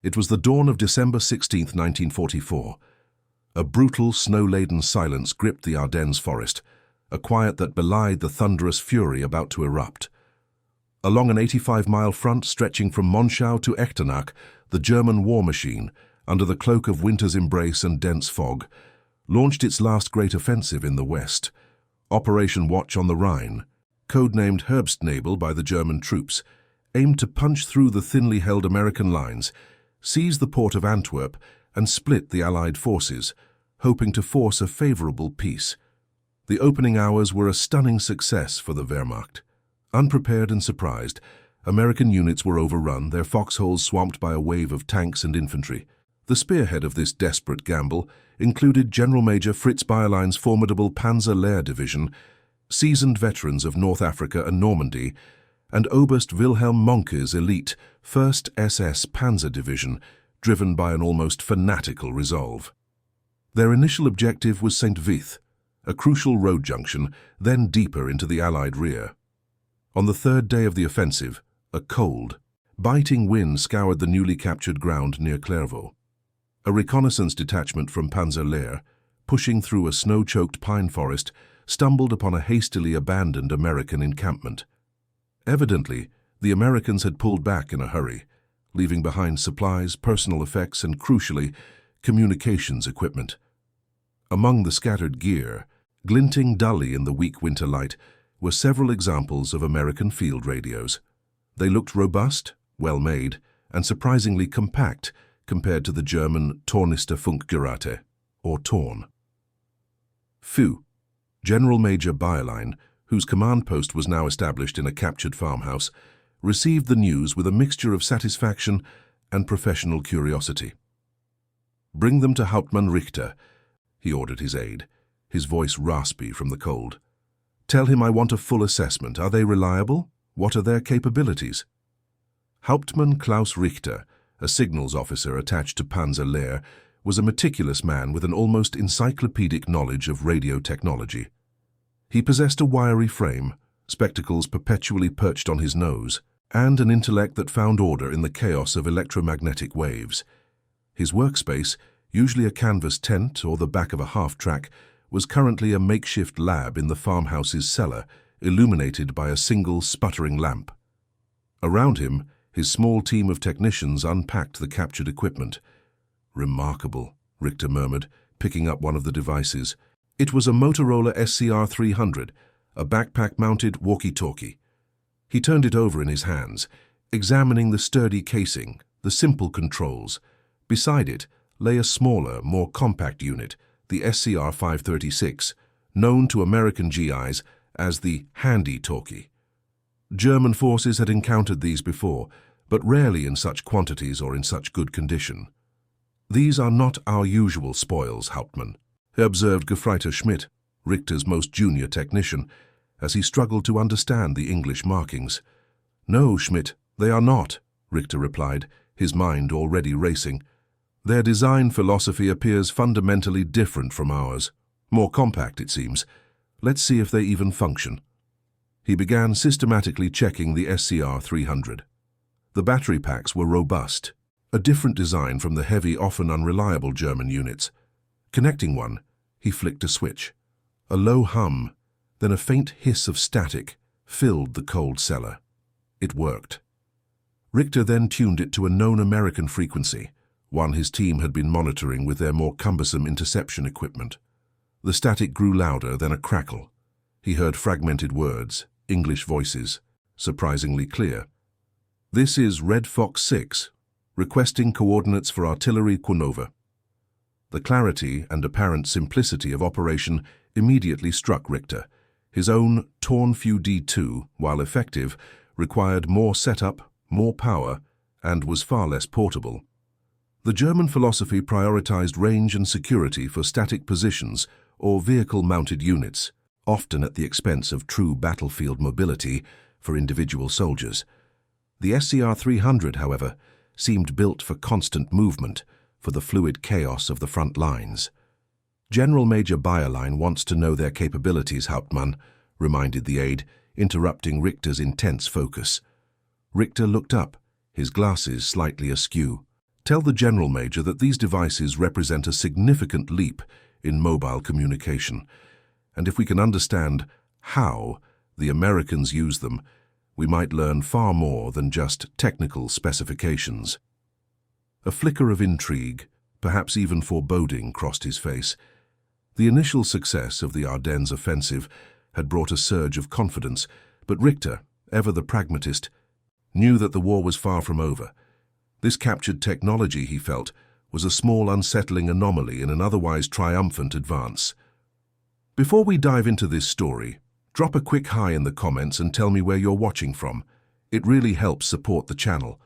It was the dawn of December 16, 1944. A brutal, snow-laden silence gripped the Ardennes forest, a quiet that belied the thunderous fury about to erupt. Along an 85-mile front stretching from Monschau to Echternach, the German war machine, under the cloak of winter's embrace and dense fog, launched its last great offensive in the west. Operation Watch on the Rhine, codenamed Herbstnebel by the German troops, aimed to punch through the thinly held American lines, seize the port of Antwerp, and split the Allied forces, hoping to force a favorable peace. The opening hours were a stunning success for the Wehrmacht. Unprepared and surprised, American units were overrun, their foxholes swamped by a wave of tanks and infantry. The spearhead of this desperate gamble included General Major Fritz Bayerlein's formidable Panzer Lehr Division, seasoned veterans of North Africa and Normandy, and Oberst Wilhelm Mohnke's elite 1st SS Panzer Division, driven by an almost fanatical resolve. Their initial objective was St. Vith, a crucial road junction, then deeper into the Allied rear. On the third day of the offensive, a cold, biting wind scoured the newly captured ground near Clairvaux. A reconnaissance detachment from Panzer Lehr, pushing through a snow-choked pine forest, stumbled upon a hastily abandoned American encampment. Evidently, the Americans had pulled back in a hurry, leaving behind supplies, personal effects, and, crucially, communications equipment. Among the scattered gear, glinting dully in the weak winter light, were several examples of American field radios. They looked robust, well-made, and surprisingly compact compared to the German Tornister Funkgeräte, or Torn. Fu, General Major Bayerlein, whose command post was now established in a captured farmhouse, received the news with a mixture of satisfaction and professional curiosity. "Bring them to Hauptmann Richter," he ordered his aide, his voice raspy from the cold. "Tell him I want a full assessment. Are they reliable? What are their capabilities?" Hauptmann Klaus Richter, a signals officer attached to Panzer Lehr, was a meticulous man with an almost encyclopedic knowledge of radio technology. He possessed a wiry frame, spectacles perpetually perched on his nose, and an intellect that found order in the chaos of electromagnetic waves. His workspace, usually a canvas tent or the back of a half-track, was currently a makeshift lab in the farmhouse's cellar, illuminated by a single sputtering lamp. Around him, his small team of technicians unpacked the captured equipment. "Remarkable," Richter murmured, picking up one of the devices. It was a Motorola SCR 300, a backpack-mounted walkie-talkie. He turned it over in his hands, examining the sturdy casing, the simple controls. Beside it lay a smaller, more compact unit, the SCR 536, known to American GIs as the handy talkie. German forces had encountered these before, but rarely in such quantities or in such good condition. "These are not our usual spoils, Hauptmann," observed Gefreiter Schmidt, Richter's most junior technician, as he struggled to understand the English markings. "No, Schmidt, they are not," Richter replied, his mind already racing. "Their design philosophy appears fundamentally different from ours. More compact, it seems. Let's see if they even function." He began systematically checking the SCR 300. The battery packs were robust, a different design from the heavy, often unreliable German units. Connecting one, he flicked a switch. A low hum, then a faint hiss of static, filled the cold cellar. It worked. Richter then tuned it to a known American frequency, one his team had been monitoring with their more cumbersome interception equipment. The static grew louder, then a crackle. He heard fragmented words, English voices, surprisingly clear. "This is Red Fox 6, requesting coordinates for artillery Quinova." The clarity and apparent simplicity of operation immediately struck Richter. His own Torn-Fu D2, while effective, required more setup, more power, and was far less portable. The German philosophy prioritized range and security for static positions or vehicle-mounted units, often at the expense of true battlefield mobility for individual soldiers. The SCR 300, however, seemed built for constant movement, for the fluid chaos of the front lines. "General Major Bayerlein wants to know their capabilities, Hauptmann," reminded the aide, interrupting Richter's intense focus. Richter looked up, his glasses slightly askew. Tell the General Major that these devices represent a significant leap in mobile communication, and if we can understand how the Americans use them, we might learn far more than just technical specifications. A flicker of intrigue, perhaps even foreboding, crossed his face. The initial success of the Ardennes offensive had brought a surge of confidence, but Richter, ever the pragmatist, knew that the war was far from over. This captured technology, he felt, was a small unsettling anomaly in an otherwise triumphant advance. Before we dive into this story, drop a quick hi in the comments and tell me where you're watching from. It really helps support the channel.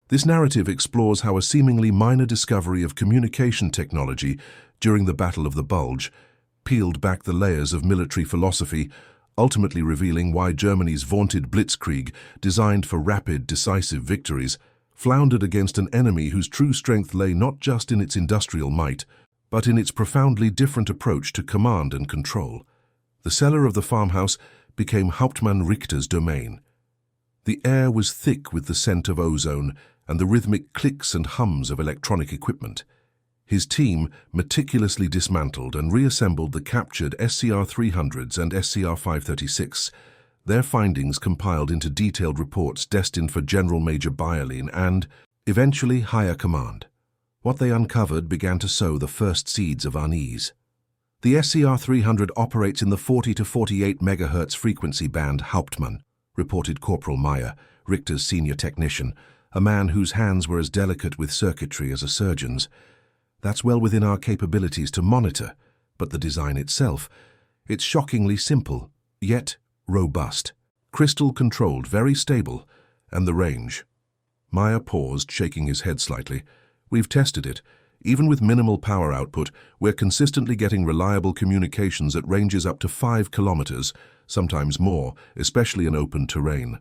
This narrative explores how a seemingly minor discovery of communication technology during the Battle of the Bulge peeled back the layers of military philosophy, ultimately revealing why Germany's vaunted Blitzkrieg, designed for rapid, decisive victories, floundered against an enemy whose true strength lay not just in its industrial might, but in its profoundly different approach to command and control. The cellar of the farmhouse became Hauptmann Richter's domain. The air was thick with the scent of ozone and the rhythmic clicks and hums of electronic equipment. His team meticulously dismantled and reassembled the captured SCR-300s and SCR-536, their findings compiled into detailed reports destined for General Major Bayerlein and, eventually, higher command. What they uncovered began to sow the first seeds of unease. The SCR-300 operates in the 40 to 48 MHz frequency band, Hauptmann, reported Corporal Meyer, Richter's senior technician, a man whose hands were as delicate with circuitry as a surgeon's. That's well within our capabilities to monitor, but the design itself, it's shockingly simple, yet robust. Crystal-controlled, very stable, and the range. Meyer paused, shaking his head slightly. We've tested it. Even with minimal power output, we're consistently getting reliable communications at ranges up to 5 kilometers, sometimes more, especially in open terrain.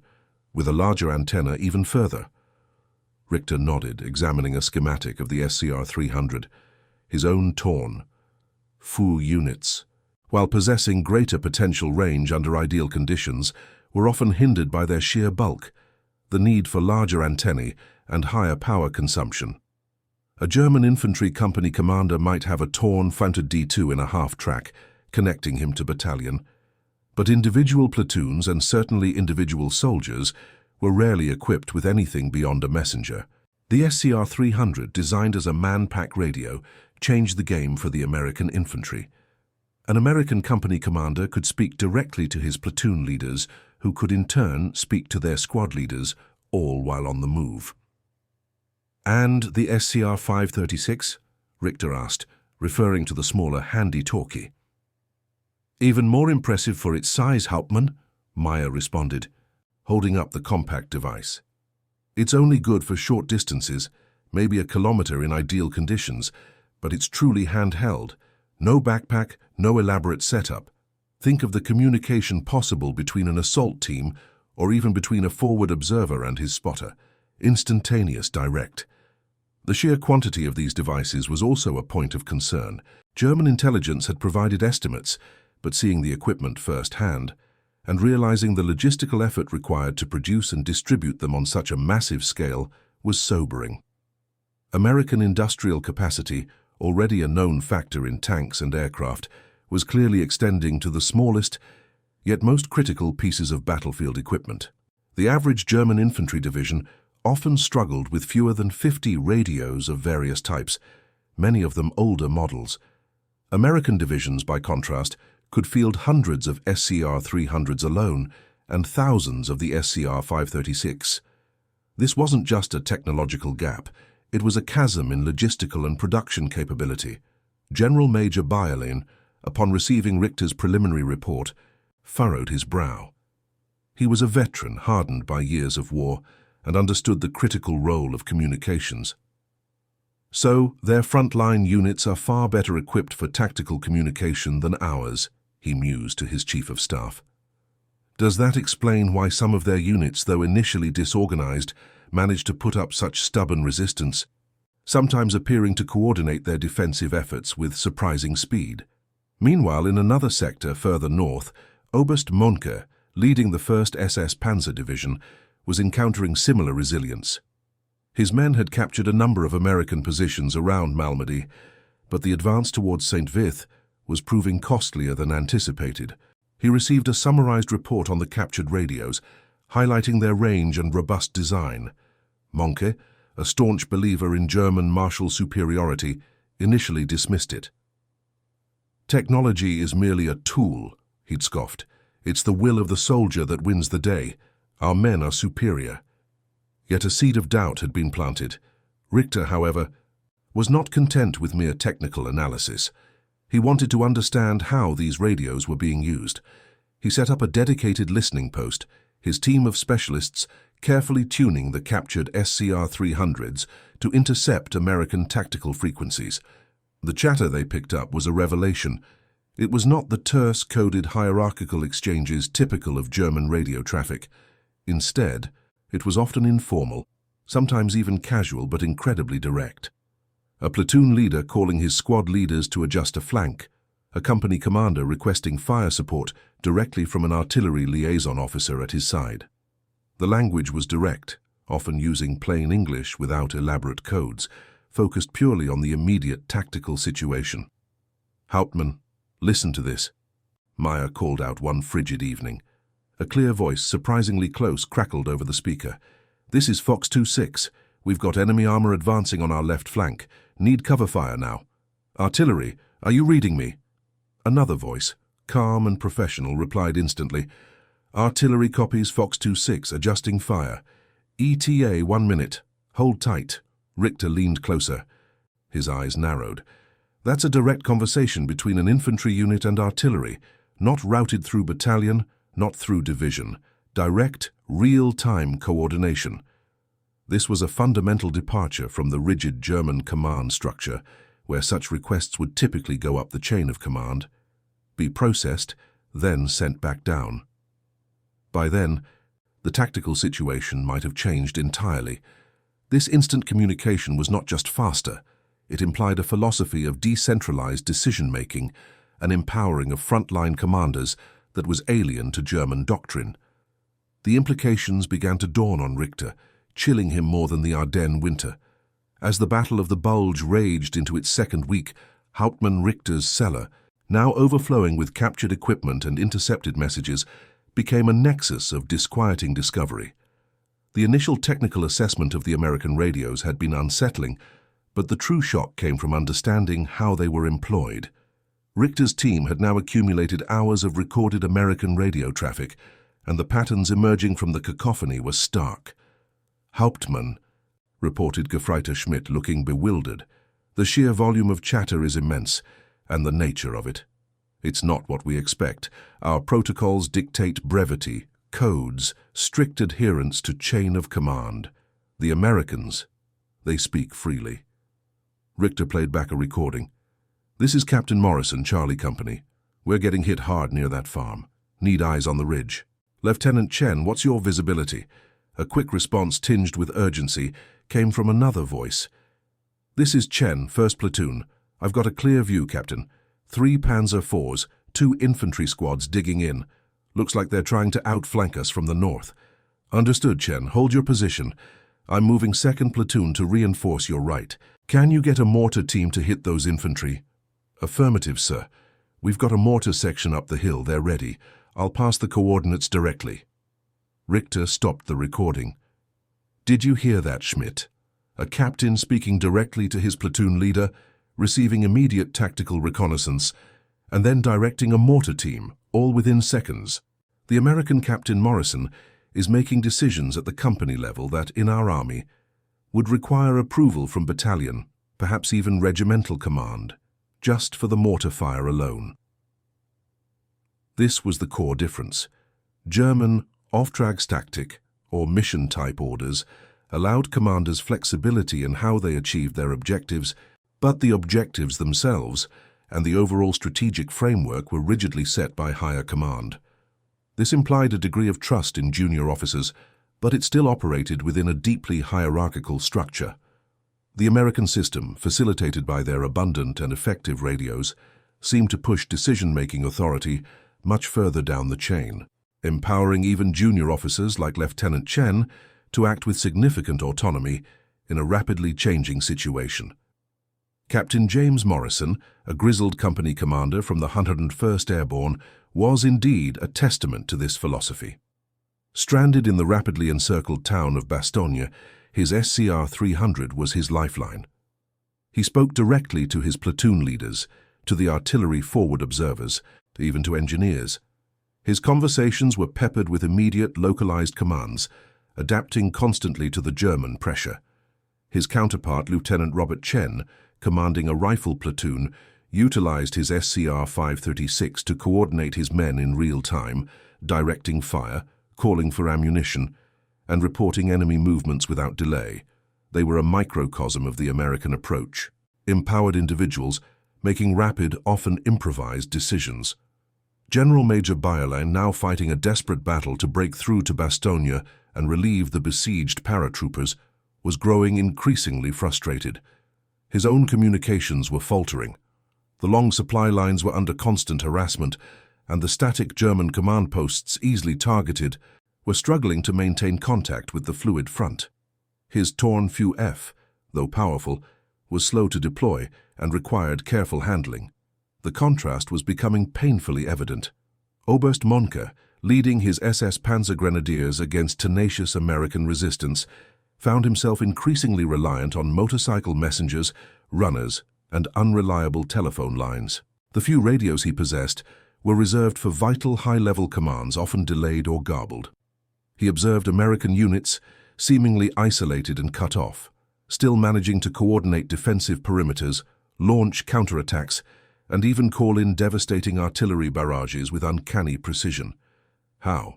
With a larger antenna, even further. Richter nodded, examining a schematic of the SCR-300. His own torn, full units, while possessing greater potential range under ideal conditions, were often hindered by their sheer bulk, the need for larger antennae, and higher power consumption. A German infantry company commander might have a torn Fanter D2 in a half-track, connecting him to battalion. But individual platoons, and certainly individual soldiers, were rarely equipped with anything beyond a messenger. The SCR-300, designed as a man-pack radio, changed the game for the American infantry. An American company commander could speak directly to his platoon leaders, who could in turn speak to their squad leaders, all while on the move. "And the SCR-536?" Richter asked, referring to the smaller handy-talkie. "Even more impressive for its size, Hauptmann," Meyer responded, holding up the compact device. "It's only good for short distances, maybe a kilometer in ideal conditions, but it's truly handheld. No backpack, no elaborate setup. Think of the communication possible between an assault team or even between a forward observer and his spotter. Instantaneous, direct." The sheer quantity of these devices was also a point of concern. German intelligence had provided estimates, but seeing the equipment firsthand, and realizing the logistical effort required to produce and distribute them on such a massive scale, was sobering. American industrial capacity, already a known factor in tanks and aircraft, was clearly extending to the smallest, yet most critical pieces of battlefield equipment. The average German infantry division often struggled with fewer than 50 radios of various types, many of them older models. American divisions, by contrast, could field hundreds of SCR-300s alone and thousands of the SCR-536. This wasn't just a technological gap, it was a chasm in logistical and production capability. General Major Bayerlein, upon receiving Richter's preliminary report, furrowed his brow. He was a veteran hardened by years of war and understood the critical role of communications. "So, their frontline units are far better equipped for tactical communication than ours," he mused to his chief of staff. "Does that explain why some of their units, though initially disorganized, managed to put up such stubborn resistance, sometimes appearing to coordinate their defensive efforts with surprising speed?" Meanwhile, in another sector further north, Oberst Mohnke, leading the 1st SS Panzer Division, was encountering similar resilience. His men had captured a number of American positions around Malmedy, but the advance towards St. Vith was proving costlier than anticipated. He received a summarized report on the captured radios, highlighting their range and robust design. Mohnke, a staunch believer in German martial superiority, initially dismissed it. "Technology is merely a tool," he'd scoffed. "It's the will of the soldier that wins the day. Our men are superior." Yet a seed of doubt had been planted. Richter, however, was not content with mere technical analysis. He wanted to understand how these radios were being used. He set up a dedicated listening post, his team of specialists carefully tuning the captured SCR-300s to intercept American tactical frequencies. The chatter they picked up was a revelation. It was not the terse, coded hierarchical exchanges typical of German radio traffic. Instead, it was often informal, sometimes even casual, but incredibly direct. A platoon leader calling his squad leaders to adjust a flank, a company commander requesting fire support directly from an artillery liaison officer at his side. The language was direct, often using plain English without elaborate codes, focused purely on the immediate tactical situation. "Hauptmann, listen to this," Meyer called out one frigid evening. A clear voice, surprisingly close, crackled over the speaker. "This is Fox 2-6. We've got enemy armor advancing on our left flank. Need cover fire now. Artillery, are you reading me?" Another voice, calm and professional, replied instantly. "Artillery copies Fox 2-6, adjusting fire. ETA 1 minute. Hold tight." Richter leaned closer. His eyes narrowed. "That's a direct conversation between an infantry unit and artillery, not routed through battalion, not through division. Direct, real-time coordination." This was a fundamental departure from the rigid German command structure, where such requests would typically go up the chain of command, be processed, then sent back down. By then, the tactical situation might have changed entirely. This instant communication was not just faster, it implied a philosophy of decentralized decision-making, an empowering of frontline commanders that was alien to German doctrine. The implications began to dawn on Richter, chilling him more than the Ardennes winter. As the Battle of the Bulge raged into its second week, Hauptmann Richter's cellar, now overflowing with captured equipment and intercepted messages, became a nexus of disquieting discovery. The initial technical assessment of the American radios had been unsettling, but the true shock came from understanding how they were employed. Richter's team had now accumulated hours of recorded American radio traffic, and the patterns emerging from the cacophony were stark. "Hauptmann," reported Gefreiter Schmidt, looking bewildered. "The sheer volume of chatter is immense, and the nature of it. It's not what we expect. Our protocols dictate brevity, codes, strict adherence to chain of command. The Americans, they speak freely." Richter played back a recording. "This is Captain Morrison, Charlie Company. We're getting hit hard near that farm. Need eyes on the ridge. Lieutenant Chen, what's your visibility?" A quick response tinged with urgency came from another voice. "This is Chen, 1st Platoon. I've got a clear view, Captain. 3 Panzer IVs, 2 infantry squads digging in. Looks like they're trying to outflank us from the north." "Understood, Chen. Hold your position. I'm moving 2nd Platoon to reinforce your right. Can you get a mortar team to hit those infantry?" "Affirmative, sir. We've got a mortar section up the hill. They're ready. I'll pass the coordinates directly." Richter stopped the recording. "Did you hear that, Schmidt? A captain speaking directly to his platoon leader, receiving immediate tactical reconnaissance, and then directing a mortar team, all within seconds. The American Captain Morrison is making decisions at the company level that, in our army, would require approval from battalion, perhaps even regimental command, just for the mortar fire alone." This was the core difference. German Auftragstaktik, or mission-type orders, allowed commanders flexibility in how they achieved their objectives, but the objectives themselves and the overall strategic framework were rigidly set by higher command. This implied a degree of trust in junior officers, but it still operated within a deeply hierarchical structure. The American system, facilitated by their abundant and effective radios, seemed to push decision-making authority much further down the chain, empowering even junior officers like Lieutenant Chen to act with significant autonomy in a rapidly changing situation. Captain James Morrison, a grizzled company commander from the 101st Airborne, was indeed a testament to this philosophy. Stranded in the rapidly encircled town of Bastogne, his SCR-300 was his lifeline. He spoke directly to his platoon leaders, to the artillery forward observers, even to engineers. His conversations were peppered with immediate, localized commands, adapting constantly to the German pressure. His counterpart, Lieutenant Robert Chen, commanding a rifle platoon, utilized his SCR-536 to coordinate his men in real time, directing fire, calling for ammunition, and reporting enemy movements without delay. They were a microcosm of the American approach, empowered individuals making rapid, often improvised decisions. General Major Bayerlein, now fighting a desperate battle to break through to Bastogne and relieve the besieged paratroopers, was growing increasingly frustrated. His own communications were faltering. The long supply lines were under constant harassment, and the static German command posts, easily targeted, were struggling to maintain contact with the fluid front. His torn Fu-F, though powerful, was slow to deploy and required careful handling. The contrast was becoming painfully evident. Oberst Mohnke, leading his SS Panzer Grenadiers against tenacious American resistance, found himself increasingly reliant on motorcycle messengers, runners, and unreliable telephone lines. The few radios he possessed were reserved for vital high-level commands, often delayed or garbled. He observed American units, seemingly isolated and cut off, still managing to coordinate defensive perimeters, launch counterattacks, and even call in devastating artillery barrages with uncanny precision. How?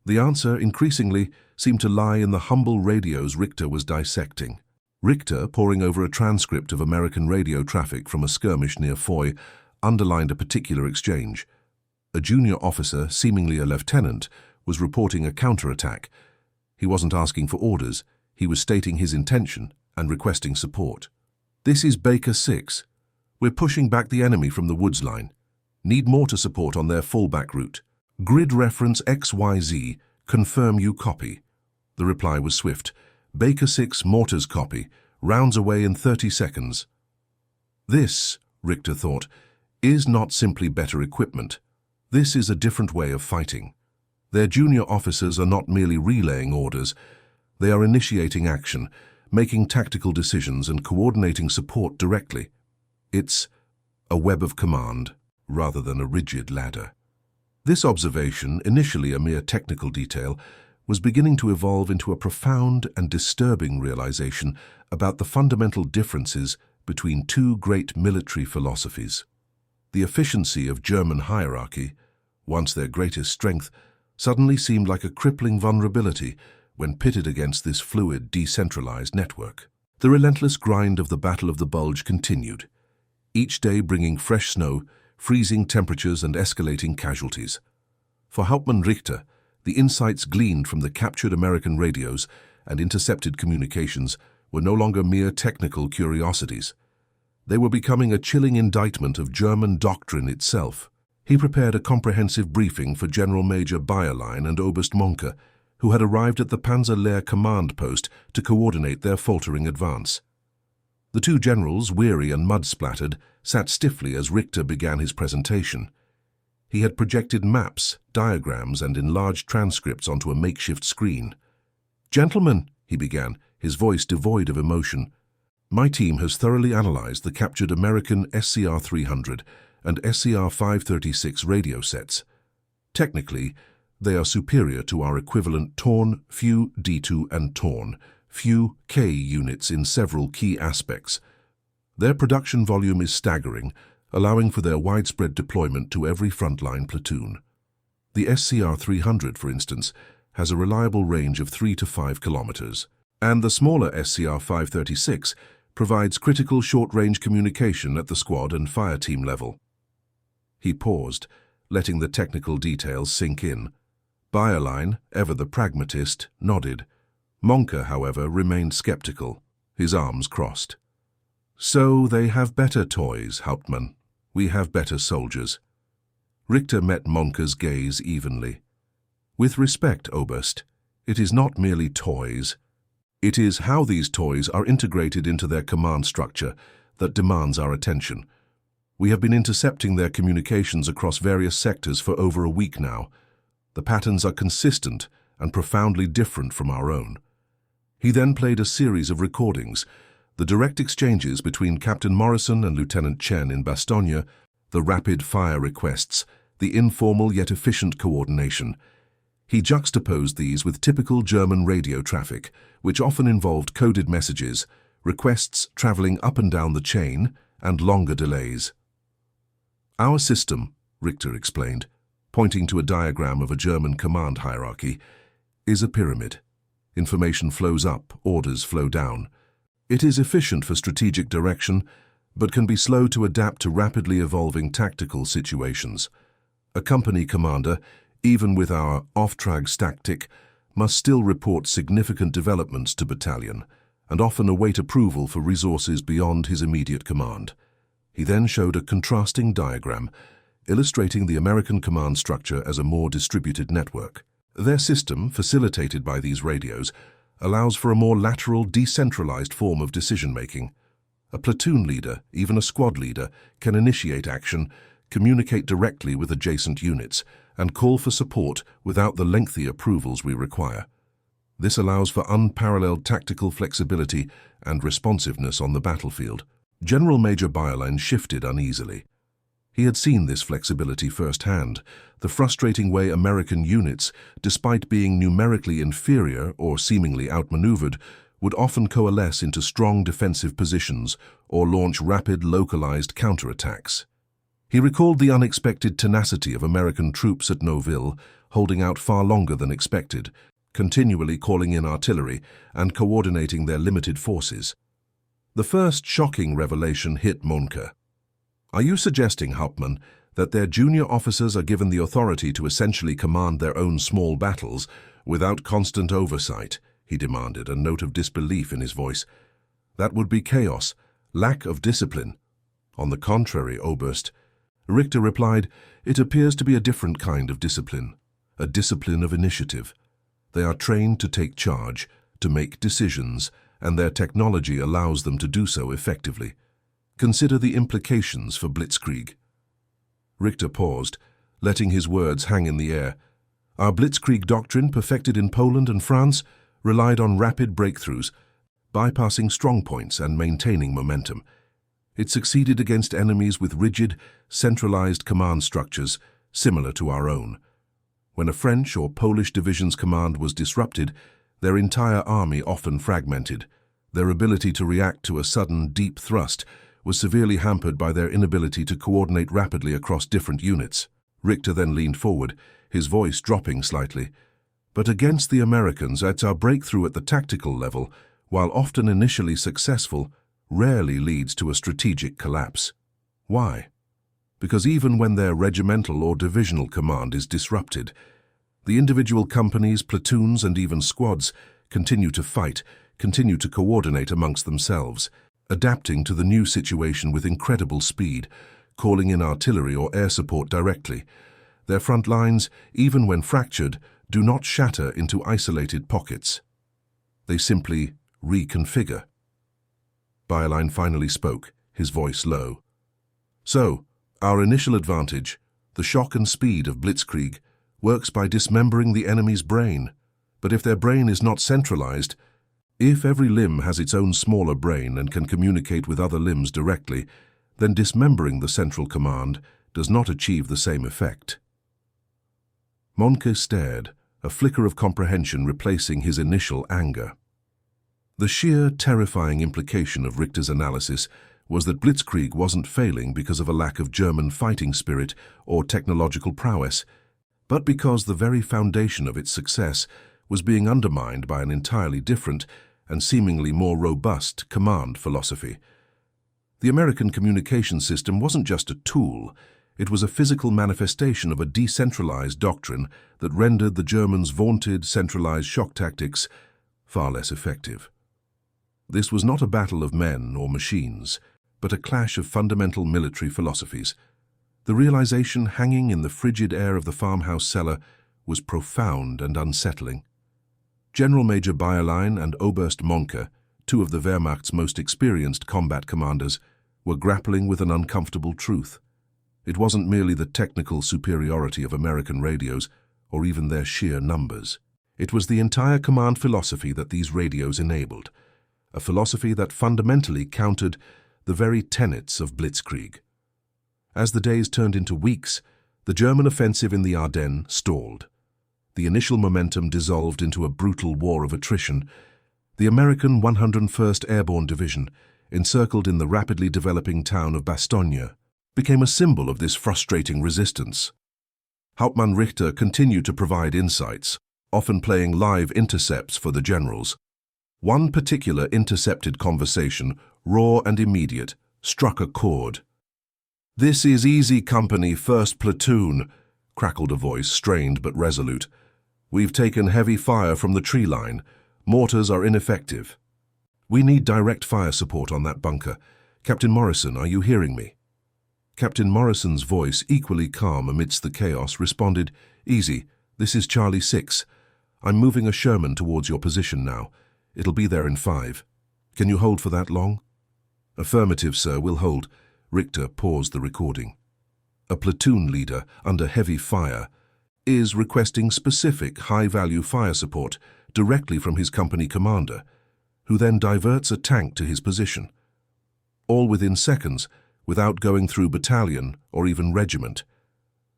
The answer, increasingly, seemed to lie in the humble radios Richter was dissecting. Richter, poring over a transcript of American radio traffic from a skirmish near Foy, underlined a particular exchange. A junior officer, seemingly a lieutenant, was reporting a counterattack. He wasn't asking for orders, he was stating his intention and requesting support. "This is Baker 6. We're pushing back the enemy from the woods line. Need mortar support on their fallback route. Grid reference XYZ, confirm you copy." The reply was swift. "Baker 6 mortars copy, rounds away in 30 seconds. This, Richter thought, is not simply better equipment. This is a different way of fighting. Their junior officers are not merely relaying orders, they are initiating action, making tactical decisions and coordinating support directly. It's a web of command rather than a rigid ladder." This observation, initially a mere technical detail, was beginning to evolve into a profound and disturbing realization about the fundamental differences between two great military philosophies. The efficiency of German hierarchy, once their greatest strength, suddenly seemed like a crippling vulnerability when pitted against this fluid, decentralized network. The relentless grind of the Battle of the Bulge continued, each day bringing fresh snow, freezing temperatures and escalating casualties. For Hauptmann Richter, the insights gleaned from the captured American radios and intercepted communications were no longer mere technical curiosities. They were becoming a chilling indictment of German doctrine itself. He prepared a comprehensive briefing for General Major Bayerlein and Oberst Mohnke, who had arrived at the Panzer Lehr command post to coordinate their faltering advance. The two generals, weary and mud-splattered, sat stiffly as Richter began his presentation. He had projected maps, diagrams, and enlarged transcripts onto a makeshift screen. "Gentlemen," he began, his voice devoid of emotion, "my team has thoroughly analyzed the captured American SCR-300 and SCR-536 radio sets. Technically, they are superior to our equivalent Torn, Fu D2 and Torn, Fu K units in several key aspects. Their production volume is staggering, allowing for their widespread deployment to every frontline platoon. The SCR-300, for instance, has a reliable range of 3 to 5 kilometers, and the smaller SCR-536 provides critical short-range communication at the squad and fire team level." He paused, letting the technical details sink in. Bayerlein, ever the pragmatist, nodded. Mohnke, however, remained skeptical, his arms crossed. "So they have better toys, Hauptmann. We have better soldiers." Richter met Mohnke's gaze evenly. "With respect, Oberst, it is not merely toys. It is how these toys are integrated into their command structure that demands our attention. We have been intercepting their communications across various sectors for over a week now. The patterns are consistent and profoundly different from our own. He then played a series of recordings, the direct exchanges between Captain Morrison and Lieutenant Chen in Bastogne, the rapid-fire requests, the informal yet efficient coordination. He juxtaposed these with typical German radio traffic, which often involved coded messages, requests traveling up and down the chain, and longer delays. Our system, Richter explained, pointing to a diagram of a German command hierarchy, is a pyramid. Information flows up, orders flow down. It is efficient for strategic direction, but can be slow to adapt to rapidly evolving tactical situations. A company commander, even with our off-track tactic, must still report significant developments to battalion, and often await approval for resources beyond his immediate command. He then showed a contrasting diagram, illustrating the American command structure as a more distributed network. Their system, facilitated by these radios, allows for a more lateral, decentralized form of decision-making. A platoon leader, even a squad leader, can initiate action, communicate directly with adjacent units, and call for support without the lengthy approvals we require. This allows for unparalleled tactical flexibility and responsiveness on the battlefield. General Major Bayerlein shifted uneasily. He had seen this flexibility firsthand, the frustrating way American units, despite being numerically inferior or seemingly outmaneuvered, would often coalesce into strong defensive positions or launch rapid, localized counterattacks. He recalled the unexpected tenacity of American troops at Nouville, holding out far longer than expected, continually calling in artillery and coordinating their limited forces. The first shocking revelation hit Monke. "Are you suggesting, Hauptmann, that their junior officers are given the authority to essentially command their own small battles without constant oversight?" he demanded, a note of disbelief in his voice. "That would be chaos, lack of discipline." "On the contrary, Oberst," Richter replied, "it appears to be a different kind of discipline, a discipline of initiative. They are trained to take charge, to make decisions, and their technology allows them to do so effectively. Consider the implications for Blitzkrieg." Richter paused, letting his words hang in the air. "Our Blitzkrieg doctrine, perfected in Poland and France, relied on rapid breakthroughs, bypassing strongpoints and maintaining momentum. It succeeded against enemies with rigid, centralized command structures, similar to our own. When a French or Polish division's command was disrupted, their entire army often fragmented. Their ability to react to a sudden, deep thrust was severely hampered by their inability to coordinate rapidly across different units." Richter then leaned forward, his voice dropping slightly. "But against the Americans, our breakthrough at the tactical level, while often initially successful, rarely leads to a strategic collapse. Why? Because even when their regimental or divisional command is disrupted, the individual companies, platoons, and even squads continue to fight, continue to coordinate amongst themselves, adapting to the new situation with incredible speed, calling in artillery or air support directly. Their front lines, even when fractured, do not shatter into isolated pockets. They simply reconfigure." Bayerlein finally spoke, his voice low. "So, our initial advantage, the shock and speed of Blitzkrieg, works by dismembering the enemy's brain. But if their brain is not centralized, if every limb has its own smaller brain and can communicate with other limbs directly, then dismembering the central command does not achieve the same effect." Monke stared, a flicker of comprehension replacing his initial anger. The sheer, terrifying implication of Richter's analysis was that Blitzkrieg wasn't failing because of a lack of German fighting spirit or technological prowess, but because the very foundation of its success was being undermined by an entirely different and seemingly more robust command philosophy. The American communication system wasn't just a tool, it was a physical manifestation of a decentralized doctrine that rendered the Germans' vaunted centralized shock tactics far less effective. This was not a battle of men or machines, but a clash of fundamental military philosophies. The realization hanging in the frigid air of the farmhouse cellar was profound and unsettling. General Major Bayerlein and Oberst Monke, two of the Wehrmacht's most experienced combat commanders, were grappling with an uncomfortable truth. It wasn't merely the technical superiority of American radios, or even their sheer numbers. It was the entire command philosophy that these radios enabled, a philosophy that fundamentally countered the very tenets of Blitzkrieg. As the days turned into weeks, the German offensive in the Ardennes stalled. The initial momentum dissolved into a brutal war of attrition. The American 101st Airborne Division, encircled in the rapidly developing town of Bastogne, became a symbol of this frustrating resistance. Hauptmann Richter continued to provide insights, often playing live intercepts for the generals. One particular intercepted conversation, raw and immediate, struck a chord. "This is Easy Company, 1st Platoon," crackled a voice, strained but resolute. "We've taken heavy fire from the tree line. Mortars are ineffective. We need direct fire support on that bunker. Captain Morrison, are you hearing me?" Captain Morrison's voice, equally calm amidst the chaos, responded, "Easy, this is Charlie 6. I'm moving a Sherman towards your position now. It'll be there in 5. Can you hold for that long?" "Affirmative, sir, we'll hold." Richter paused the recording. A platoon leader, under heavy fire, is requesting specific high-value fire support directly from his company commander, who then diverts a tank to his position. All within seconds, without going through battalion or even regiment.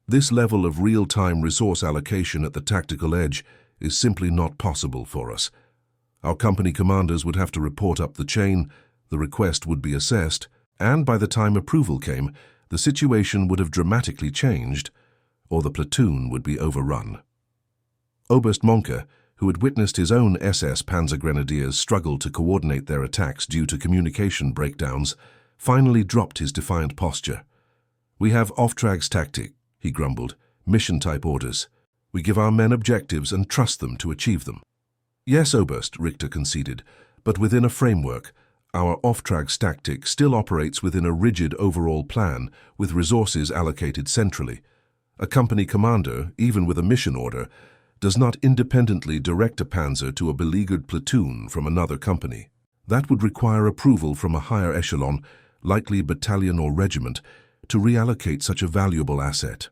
This level of real-time resource allocation at the tactical edge is simply not possible for us. Our company commanders would have to report up the chain, the request would be assessed, and by the time approval came, the situation would have dramatically changed, or the platoon would be overrun. Oberst Monke, who had witnessed his own SS Panzer Grenadiers struggle to coordinate their attacks due to communication breakdowns, finally dropped his defiant posture. "We have Auftragstactik," he grumbled, "mission-type orders. We give our men objectives and trust them to achieve them." "Yes, Oberst," Richter conceded, "but within a framework. Our Auftragstactik still operates within a rigid overall plan with resources allocated centrally. A company commander, even with a mission order, does not independently direct a panzer to a beleaguered platoon from another company. That would require approval from a higher echelon, likely battalion or regiment, to reallocate such a valuable asset."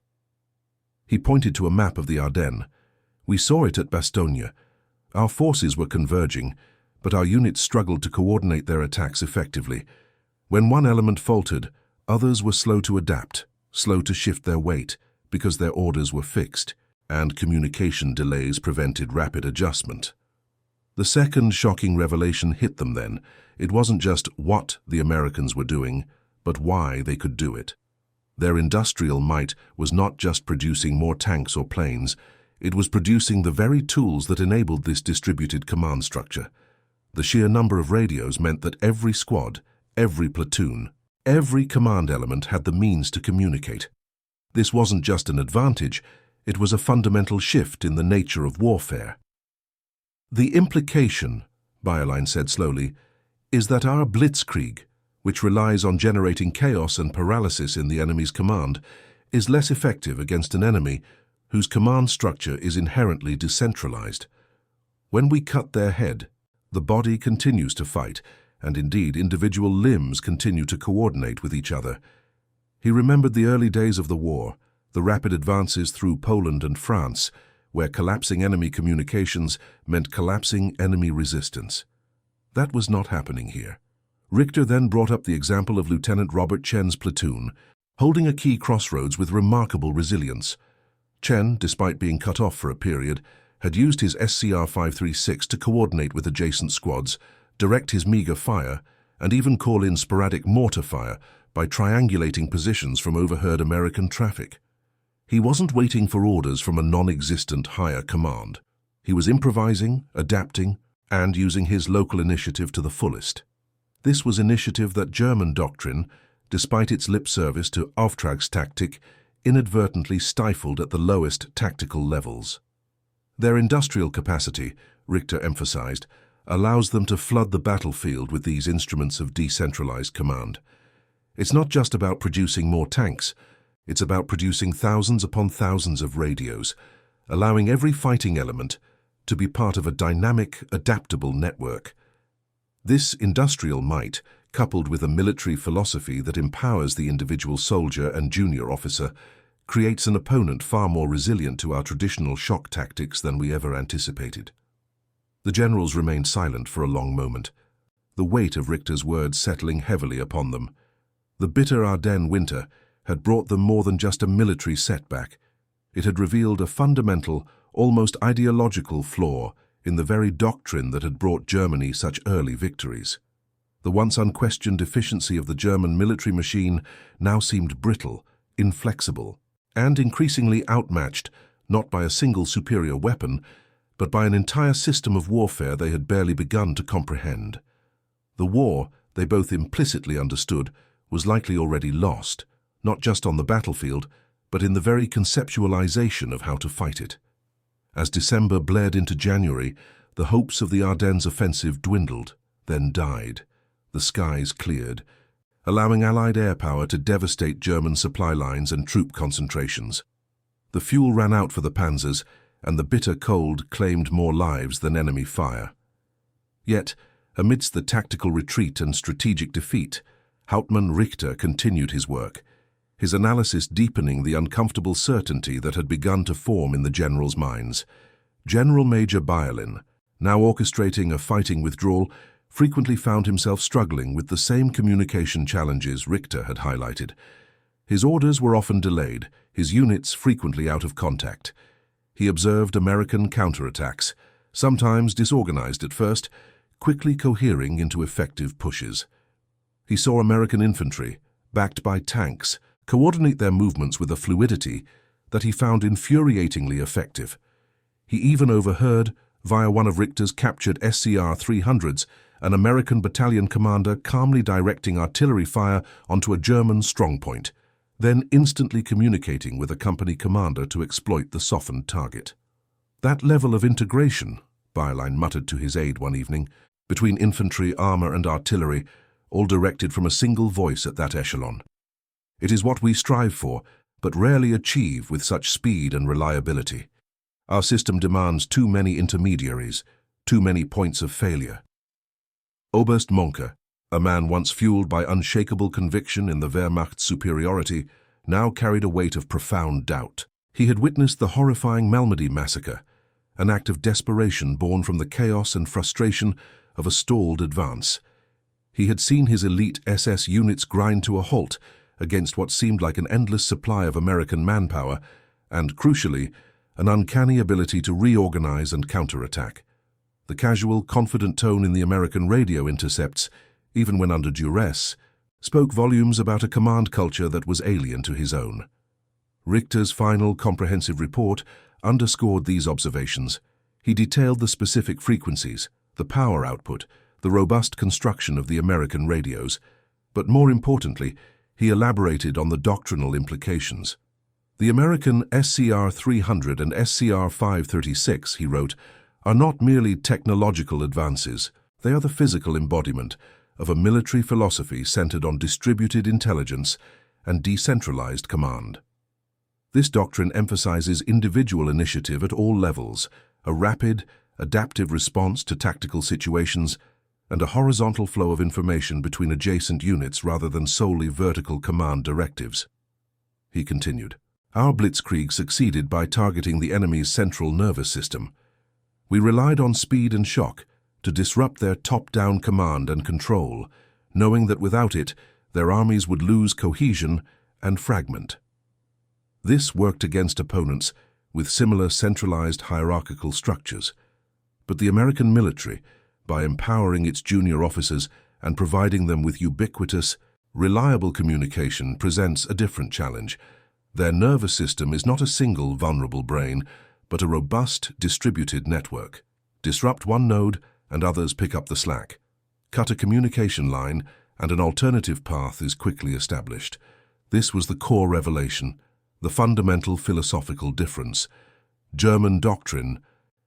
He pointed to a map of the Ardennes. "We saw it at Bastogne. Our forces were converging, but our units struggled to coordinate their attacks effectively. When one element faltered, others were slow to adapt, slow to shift their weight, because their orders were fixed, and communication delays prevented rapid adjustment." The second shocking revelation hit them then. It wasn't just what the Americans were doing, but why they could do it. Their industrial might was not just producing more tanks or planes, it was producing the very tools that enabled this distributed command structure. The sheer number of radios meant that every squad, every platoon, every command element had the means to communicate. This wasn't just an advantage, it was a fundamental shift in the nature of warfare. "The implication," Bayerlein said slowly, "is that our Blitzkrieg, which relies on generating chaos and paralysis in the enemy's command, is less effective against an enemy whose command structure is inherently decentralized. When we cut their head, the body continues to fight, and indeed individual limbs continue to coordinate with each other." He remembered the early days of the war, the rapid advances through Poland and France, where collapsing enemy communications meant collapsing enemy resistance. That was not happening here. Richter then brought up the example of Lieutenant Robert Chen's platoon, holding a key crossroads with remarkable resilience. Chen, despite being cut off for a period, had used his SCR 536 to coordinate with adjacent squads, direct his meager fire, and even call in sporadic mortar fire by triangulating positions from overheard American traffic. He wasn't waiting for orders from a non-existent higher command. He was improvising, adapting, and using his local initiative to the fullest. This was initiative that German doctrine, despite its lip service to Auftragstaktik, inadvertently stifled at the lowest tactical levels. Their industrial capacity, Richter emphasized, allows them to flood the battlefield with these instruments of decentralized command. It's not just about producing more tanks, it's about producing thousands upon thousands of radios, allowing every fighting element, to be part of a dynamic, adaptable network. This industrial might, coupled with a military philosophy that empowers the individual soldier and junior officer, creates an opponent far more resilient to our traditional shock tactics than we ever anticipated. The generals remained silent for a long moment, the weight of Richter's words settling heavily upon them. The bitter Ardennes winter had brought them more than just a military setback. It had revealed a fundamental, almost ideological flaw in the very doctrine that had brought Germany such early victories. The once unquestioned efficiency of the German military machine now seemed brittle, inflexible, and increasingly outmatched, not by a single superior weapon, but by an entire system of warfare they had barely begun to comprehend. The war, they both implicitly understood, was likely already lost, not just on the battlefield, but in the very conceptualization of how to fight it. As December bled into January, the hopes of the Ardennes offensive dwindled, then died. The skies cleared, allowing Allied air power to devastate German supply lines and troop concentrations. The fuel ran out for the panzers, and the bitter cold claimed more lives than enemy fire. Yet, amidst the tactical retreat and strategic defeat, Hauptmann Richter continued his work, his analysis deepening the uncomfortable certainty that had begun to form in the generals' minds. General Major Bayerlin, now orchestrating a fighting withdrawal, frequently found himself struggling with the same communication challenges Richter had highlighted. His orders were often delayed, his units frequently out of contact. He observed American counterattacks, sometimes disorganized at first, quickly cohering into effective pushes. He saw American infantry, backed by tanks, coordinate their movements with a fluidity that he found infuriatingly effective. He even overheard, via one of Richter's captured SCR-300s, an American battalion commander calmly directing artillery fire onto a German strongpoint, then instantly communicating with a company commander to exploit the softened target. That level of integration, Bayerlein muttered to his aide one evening, between infantry, armor, and artillery, all directed from a single voice at that echelon. It is what we strive for, but rarely achieve with such speed and reliability. Our system demands too many intermediaries, too many points of failure. Oberst Monke, a man once fueled by unshakable conviction in the Wehrmacht's superiority, now carried a weight of profound doubt. He had witnessed the horrifying Malmedy massacre, an act of desperation born from the chaos and frustration of a stalled advance. He had seen his elite SS units grind to a halt against what seemed like an endless supply of American manpower and, crucially, an uncanny ability to reorganize and counterattack. The casual, confident tone in the American radio intercepts, even when under duress, spoke volumes about a command culture that was alien to his own. Richter's final comprehensive report underscored these observations. He detailed the specific frequencies, the power output, the robust construction of the American radios, but more importantly, he elaborated on the doctrinal implications. The American SCR-300 and SCR-536, he wrote, are not merely technological advances, they are the physical embodiment of a military philosophy centered on distributed intelligence and decentralized command. This doctrine emphasizes individual initiative at all levels, a rapid, adaptive response to tactical situations, and a horizontal flow of information between adjacent units rather than solely vertical command directives. He continued, our Blitzkrieg succeeded by targeting the enemy's central nervous system. We relied on speed and shock to disrupt their top-down command and control, knowing that without it, their armies would lose cohesion and fragment. This worked against opponents with similar centralized hierarchical structures. But the American military, by empowering its junior officers and providing them with ubiquitous, reliable communication, presents a different challenge. Their nervous system is not a single vulnerable brain, but a robust, distributed network. Disrupt one node, and others pick up the slack. Cut a communication line, and an alternative path is quickly established. This was the core revelation, the fundamental philosophical difference. German doctrine,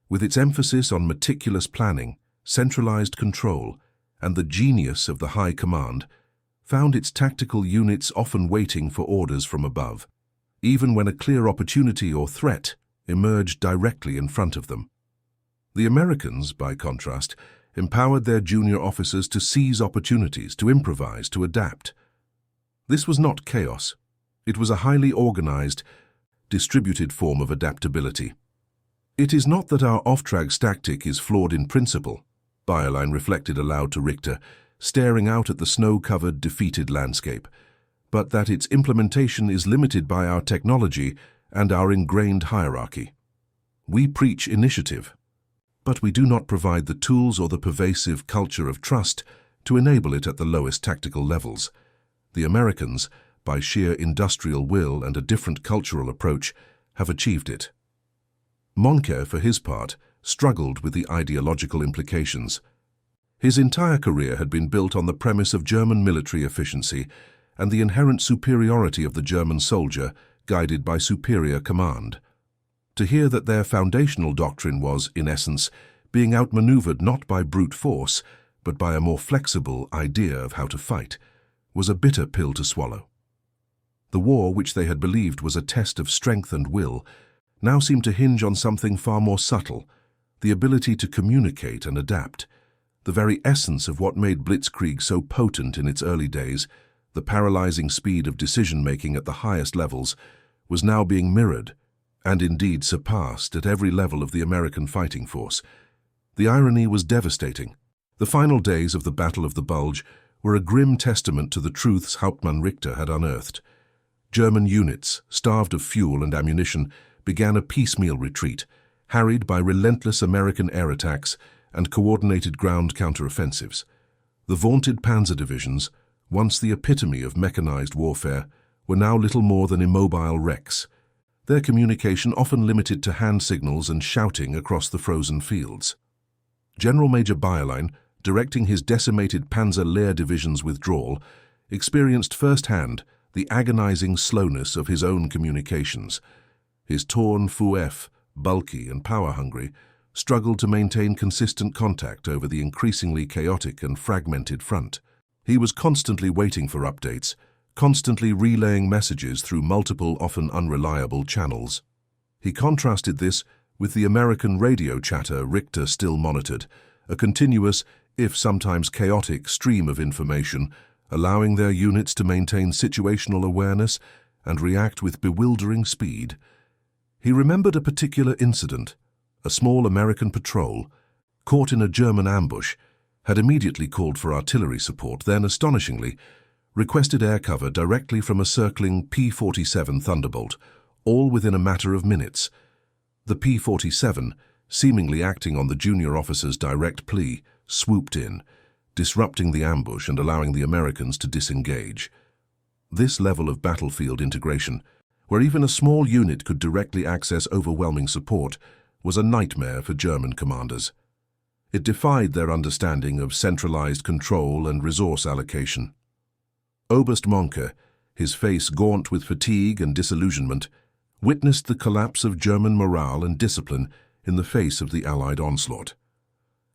with its emphasis on meticulous planning, centralized control, and the genius of the high command, found its tactical units often waiting for orders from above, even when a clear opportunity or threat emerged directly in front of them. The Americans, by contrast, empowered their junior officers to seize opportunities, to improvise, to adapt. This was not chaos. It was a highly organized, distributed form of adaptability. It is not that our off-track tactic is flawed in principle, Bayerlein reflected aloud to Richter, staring out at the snow-covered, defeated landscape, but that its implementation is limited by our technology and our ingrained hierarchy. We preach initiative, but we do not provide the tools or the pervasive culture of trust to enable it at the lowest tactical levels. The Americans, by sheer industrial will and a different cultural approach, have achieved it. Moncke, for his part, struggled with the ideological implications. His entire career had been built on the premise of German military efficiency and the inherent superiority of the German soldier, guided by superior command. To hear that their foundational doctrine was, in essence, being outmaneuvered not by brute force, but by a more flexible idea of how to fight, was a bitter pill to swallow. The war, which they had believed was a test of strength and will, now seemed to hinge on something far more subtle, the ability to communicate and adapt. The very essence of what made Blitzkrieg so potent in its early days, the paralyzing speed of decision-making at the highest levels, was now being mirrored, and indeed surpassed at every level of the American fighting force. The irony was devastating. The final days of the Battle of the Bulge were a grim testament to the truths Hauptmann Richter had unearthed. German units, starved of fuel and ammunition, began a piecemeal retreat, harried by relentless American air attacks and coordinated ground counteroffensives. The vaunted panzer divisions, once the epitome of mechanized warfare, were now little more than immobile wrecks, their communication often limited to hand signals and shouting across the frozen fields. General Major Bayerlein, directing his decimated Panzer Lehr division's withdrawal, experienced firsthand the agonizing slowness of his own communications. His torn VF, bulky and power-hungry, struggled to maintain consistent contact over the increasingly chaotic and fragmented front. He was constantly waiting for updates, constantly relaying messages through multiple, often unreliable channels. He contrasted this with the American radio chatter Richter still monitored, a continuous, if sometimes chaotic, stream of information, allowing their units to maintain situational awareness and react with bewildering speed. He remembered a particular incident. A small American patrol, caught in a German ambush, had immediately called for artillery support, then, astonishingly, requested air cover directly from a circling P-47 Thunderbolt, all within a matter of minutes. The P-47, seemingly acting on the junior officer's direct plea, swooped in, disrupting the ambush and allowing the Americans to disengage. This level of battlefield integration, where even a small unit could directly access overwhelming support, was a nightmare for German commanders. It defied their understanding of centralized control and resource allocation. Oberst Moncke, his face gaunt with fatigue and disillusionment, witnessed the collapse of German morale and discipline in the face of the Allied onslaught.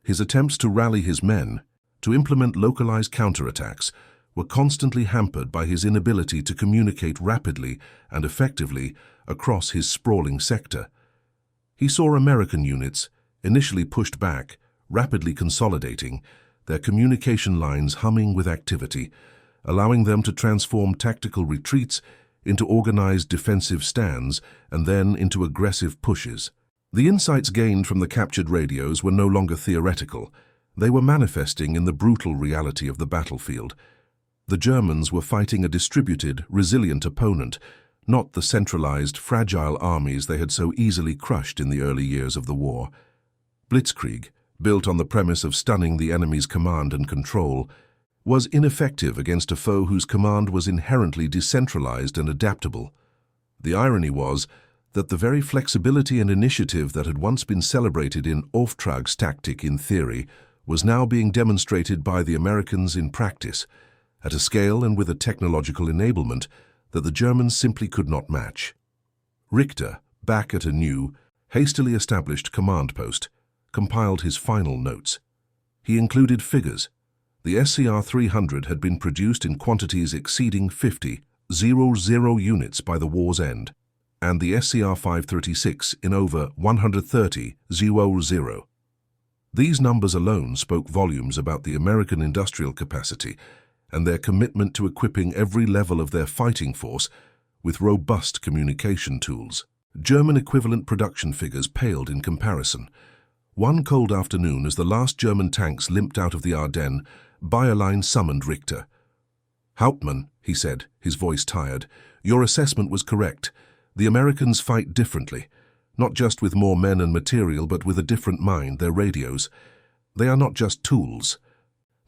His attempts to rally his men, to implement localized counterattacks, were constantly hampered by his inability to communicate rapidly and effectively across his sprawling sector. He saw American units, initially pushed back, rapidly consolidating, their communication lines humming with activity, allowing them to transform tactical retreats into organized defensive stands and then into aggressive pushes. The insights gained from the captured radios were no longer theoretical. They were manifesting in the brutal reality of the battlefield. The Germans were fighting a distributed, resilient opponent, not the centralized, fragile armies they had so easily crushed in the early years of the war. Blitzkrieg, built on the premise of stunning the enemy's command and control, was ineffective against a foe whose command was inherently decentralized and adaptable. The irony was that the very flexibility and initiative that had once been celebrated in Auftragstaktik in theory was now being demonstrated by the Americans in practice, at a scale and with a technological enablement that the Germans simply could not match. Richter, back at a new, hastily established command post, compiled his final notes. He included figures. The SCR-300 had been produced in quantities exceeding 50,000 units by the war's end, and the SCR-536 in over 130,000. These numbers alone spoke volumes about the American industrial capacity and their commitment to equipping every level of their fighting force with robust communication tools. German equivalent production figures paled in comparison. One cold afternoon, as the last German tanks limped out of the Ardennes, Bayerlein summoned Richter. "Hauptmann," he said, his voice tired, "your assessment was correct. The Americans fight differently, not just with more men and material, but with a different mind, their radios. They are not just tools.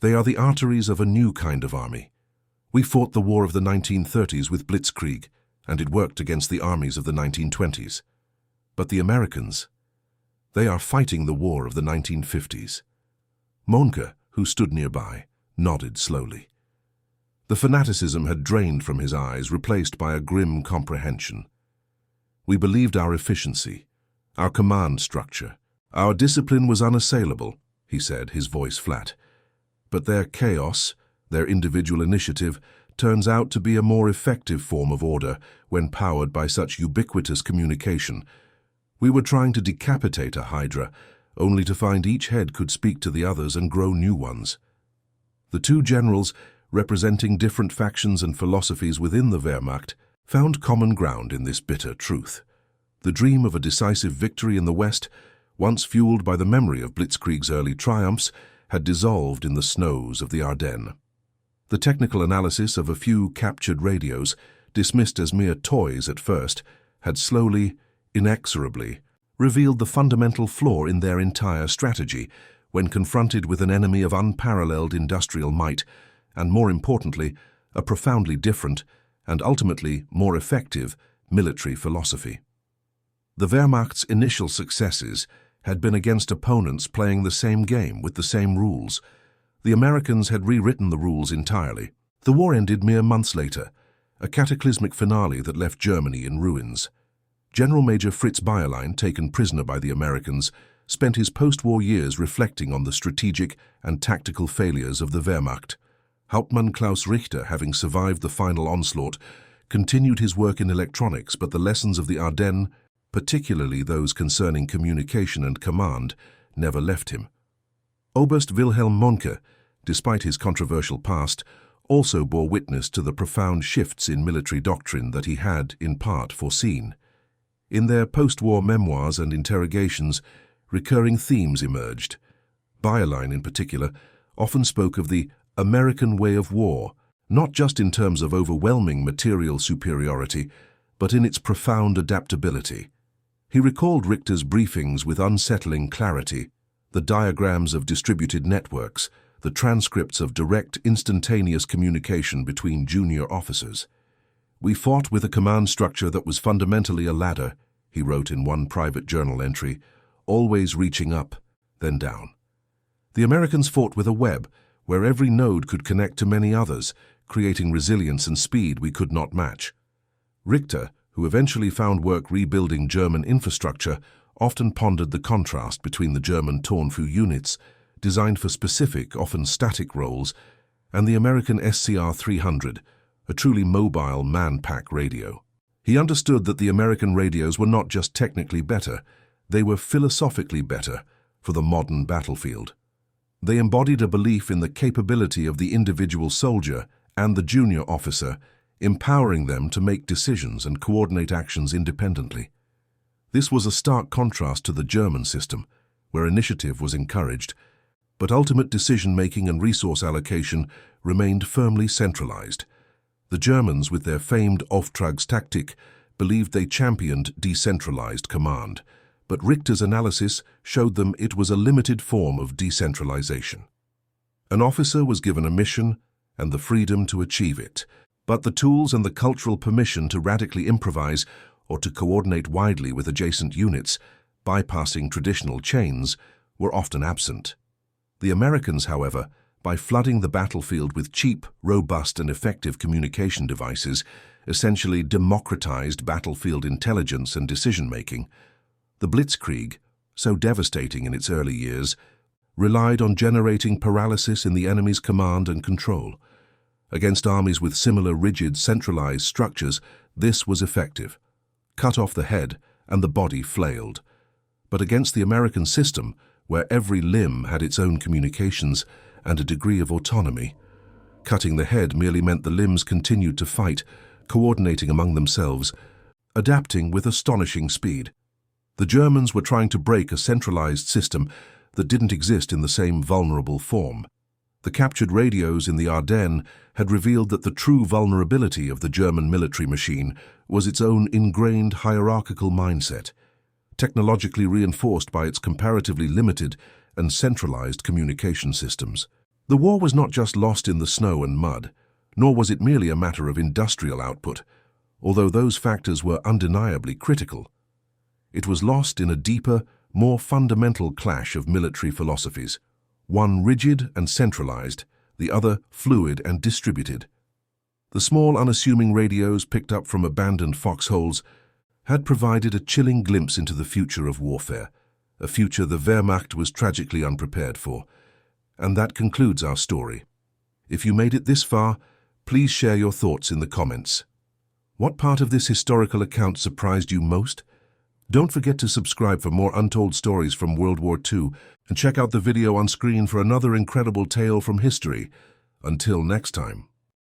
They are the arteries of a new kind of army. We fought the war of the 1930s with Blitzkrieg, and it worked against the armies of the 1920s. But the Americans, they are fighting the war of the 1950s. Monke, who stood nearby, nodded slowly. The fanaticism had drained from his eyes, replaced by a grim comprehension. We believed our efficiency, our command structure, our discipline was unassailable, he said, his voice flat. But their chaos, their individual initiative, turns out to be a more effective form of order when powered by such ubiquitous communication. We were trying to decapitate a hydra, only to find each head could speak to the others and grow new ones. The two generals, representing different factions and philosophies within the Wehrmacht, found common ground in this bitter truth. The dream of a decisive victory in the West, once fueled by the memory of Blitzkrieg's early triumphs, had dissolved in the snows of the Ardennes. The technical analysis of a few captured radios, dismissed as mere toys at first, had slowly, inexorably, revealed the fundamental flaw in their entire strategy when confronted with an enemy of unparalleled industrial might and, more importantly, a profoundly different and ultimately more effective military philosophy. The Wehrmacht's initial successes had been against opponents playing the same game with the same rules. The Americans had rewritten the rules entirely. The war ended mere months later, a cataclysmic finale that left Germany in ruins. General Major Fritz Bayerlein, taken prisoner by the Americans, spent his post-war years reflecting on the strategic and tactical failures of the Wehrmacht. Hauptmann Klaus Richter, having survived the final onslaught, continued his work in electronics, but the lessons of the Ardennes, particularly those concerning communication and command, never left him. Oberst Wilhelm Monke, despite his controversial past, also bore witness to the profound shifts in military doctrine that he had, in part, foreseen. In their post-war memoirs and interrogations, recurring themes emerged. Bayerlein, in particular, often spoke of the American way of war, not just in terms of overwhelming material superiority, but in its profound adaptability. He recalled Richter's briefings with unsettling clarity, the diagrams of distributed networks, the transcripts of direct, instantaneous communication between junior officers. "We fought with a command structure that was fundamentally a ladder," he wrote in one private journal entry, "always reaching up, then down. The Americans fought with a web, where every node could connect to many others, creating resilience and speed we could not match." Richter, who eventually found work rebuilding German infrastructure, often pondered the contrast between the German Tornfu units, designed for specific, often static roles, and the American SCR-300, a truly mobile man-pack radio. He understood that the American radios were not just technically better, they were philosophically better for the modern battlefield. They embodied a belief in the capability of the individual soldier and the junior officer, empowering them to make decisions and coordinate actions independently. This was a stark contrast to the German system, where initiative was encouraged, but ultimate decision-making and resource allocation remained firmly centralized. The Germans, with their famed Auftragstaktik, believed they championed decentralized command, but Richter's analysis showed them it was a limited form of decentralization. An officer was given a mission and the freedom to achieve it, but the tools and the cultural permission to radically improvise or to coordinate widely with adjacent units, bypassing traditional chains, were often absent. The Americans, however, by flooding the battlefield with cheap, robust and effective communication devices, essentially democratized battlefield intelligence and decision-making. The Blitzkrieg, so devastating in its early years, relied on generating paralysis in the enemy's command and control. Against armies with similar rigid, centralized structures, this was effective. Cut off the head, and the body flailed. But against the American system, where every limb had its own communications and a degree of autonomy. Cutting the head merely meant the limbs continued to fight, coordinating among themselves, adapting with astonishing speed. The Germans were trying to break a centralized system that didn't exist in the same vulnerable form. The captured radios in the Ardennes had revealed that the true vulnerability of the German military machine was its own ingrained hierarchical mindset, technologically reinforced by its comparatively limited and centralized communication systems. The war was not just lost in the snow and mud, nor was it merely a matter of industrial output, although those factors were undeniably critical. It was lost in a deeper, more fundamental clash of military philosophies, one rigid and centralized, the other fluid and distributed. The small, unassuming radios picked up from abandoned foxholes had provided a chilling glimpse into the future of warfare, a future the Wehrmacht was tragically unprepared for. And that concludes our story. If you made it this far, please share your thoughts in the comments. What part of this historical account surprised you most? Don't forget to subscribe for more untold stories from World War II and check out the video on screen for another incredible tale from history. Until next time.